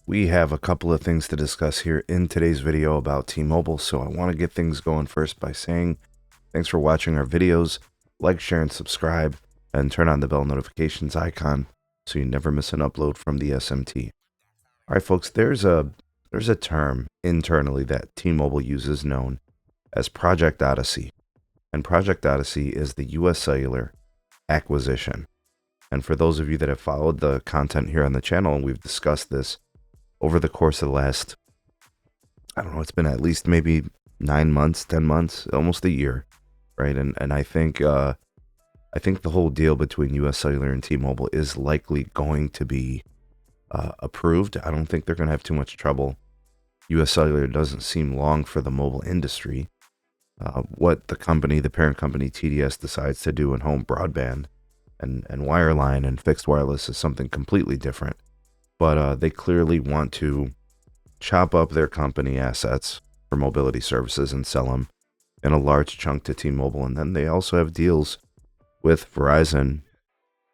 We have a couple of things to discuss here in today's video about T-Mobile, so I want to get things going first by saying thanks for watching our videos. Like, share, and subscribe, and turn on the bell notifications icon so you never miss an upload from the SMT. All right, folks, there's a term internally that T-Mobile uses known as Project Odyssey, and Project Odyssey is the U.S. Cellular acquisition. And for those of you that have followed the content here on the channel, and we've discussed this over the course of the last, I don't know, it's been at least maybe 9 months, 10 months, almost a year, right? And I think the whole deal between U.S. Cellular and T-Mobile is likely going to be approved. I don't think they're going to have too much trouble. U.S. Cellular doesn't seem long for the mobile industry. What the parent company TDS decides to do in home broadband and wireline and fixed wireless is something completely different. But they clearly want to chop up their company assets for mobility services and sell them in a large chunk to T-Mobile. And then they also have deals with Verizon,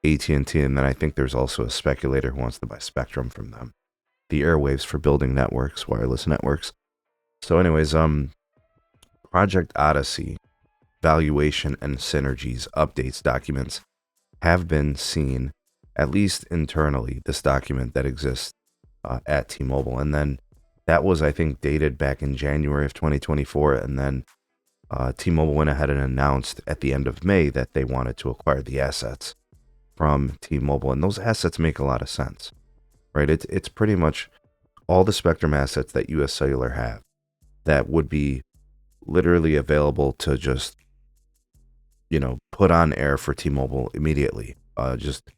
AT&T, and then I think there's also a speculator who wants to buy spectrum from them, the airwaves for building networks, wireless networks. So anyways, Project Odyssey valuation and synergies updates documents have been seen, at least internally, this document that exists at T-Mobile. And then that was, I think, dated back in January of 2024. And then T-Mobile went ahead and announced at the end of May that they wanted to acquire the assets from T-Mobile. And those assets make a lot of sense, right? It's pretty much all the spectrum assets that U.S. Cellular have that would be literally available to just, put on air for T-Mobile immediately. Just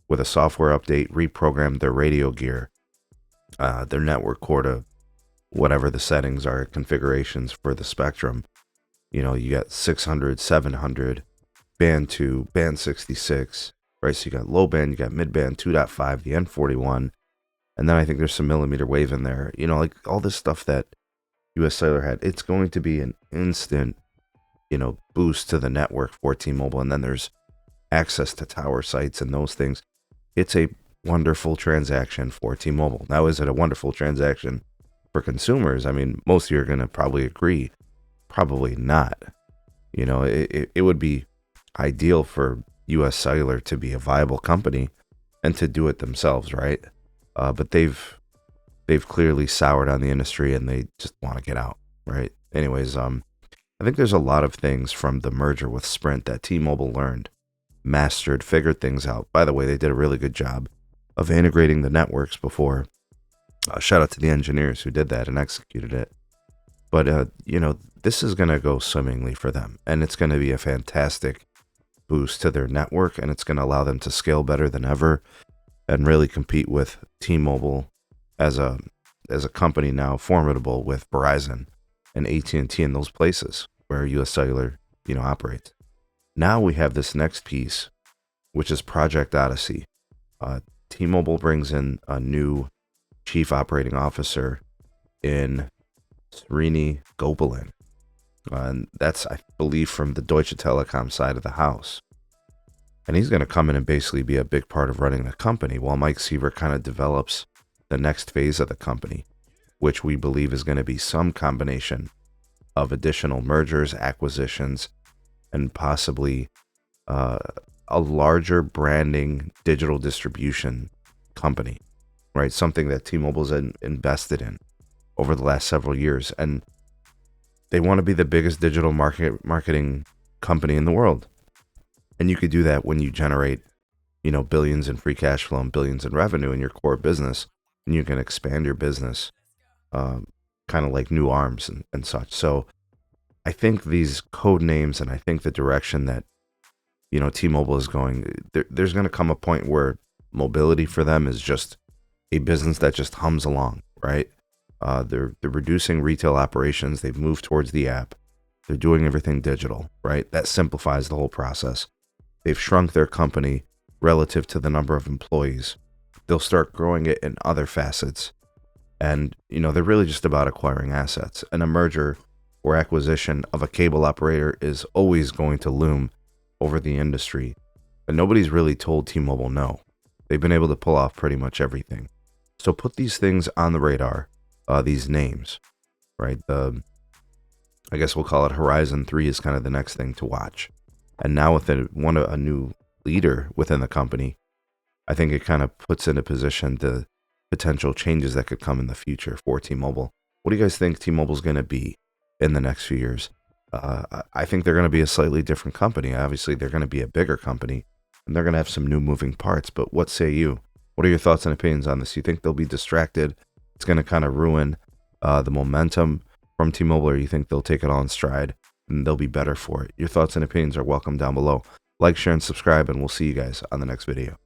with a software update, reprogram their radio gear, their network core to whatever the settings are, configurations for the spectrum. You got 600, 700, band 2, band 66, right? So you got low band, you got mid band, 2.5, the N41, and then I think there's some millimeter wave in there. Like all this stuff that U.S. Cellular had. It's going to be an instant, boost to the network for T-Mobile. And then there's access to tower sites and those things. It's a wonderful transaction for T-Mobile. Now, is it a wonderful transaction for consumers? I mean, most of you are going to probably agree. Probably not. It would be ideal for U.S. Cellular to be a viable company and to do it themselves, right? But they've clearly soured on the industry and they just want to get out, right? Anyways, I think there's a lot of things from the merger with Sprint that T-Mobile learned, mastered, figured things out. By the way, they did a really good job of integrating the networks before. Shout out to the engineers who did that and executed it. But, this is going to go swimmingly for them, and it's going to be a fantastic boost to their network, and it's going to allow them to scale better than ever and really compete with T-Mobile as a company now formidable with Verizon and AT&T in those places where U.S. Cellular, operates. Now we have this next piece, which is Project Odyssey. T-Mobile brings in a new chief operating officer in Srini Gopalan. And that's, I believe, from the Deutsche Telekom side of the house. And he's going to come in and basically be a big part of running the company while Mike Seaver kind of develops the next phase of the company, which we believe is going to be some combination of additional mergers, acquisitions, and possibly a larger branding digital distribution company, right? Something that T-Mobile's invested in over the last several years. And they want to be the biggest digital marketing company in the world. And you could do that when you generate, billions in free cash flow and billions in revenue in your core business. And you can expand your business kind of like new arms and such. So I think these code names and I think the direction that, T-Mobile is going, there's going to come a point where mobility for them is just a business that just hums along, right? They're reducing retail operations. They've moved towards the app. They're doing everything digital, right? That simplifies the whole process. They've shrunk their company relative to the number of employees. They'll start growing it in other facets. And, they're really just about acquiring assets. And a merger or acquisition of a cable operator is always going to loom over the industry. And nobody's really told T-Mobile no. They've been able to pull off pretty much everything. So put these things on the radar, these names, right? I guess we'll call it Horizon 3 is kind of the next thing to watch. And now with a new leader within the company, I think it kind of puts into position the potential changes that could come in the future for T-Mobile. What do you guys think T-Mobile's going to be in the next few years? I think they're going to be a slightly different company. Obviously, they're going to be a bigger company, and they're going to have some new moving parts. But what say you? What are your thoughts and opinions on this? You think they'll be distracted? It's going to kind of ruin the momentum from T-Mobile, or you think they'll take it all in stride and they'll be better for it? Your thoughts and opinions are welcome down below. Like, share, and subscribe, and we'll see you guys on the next video.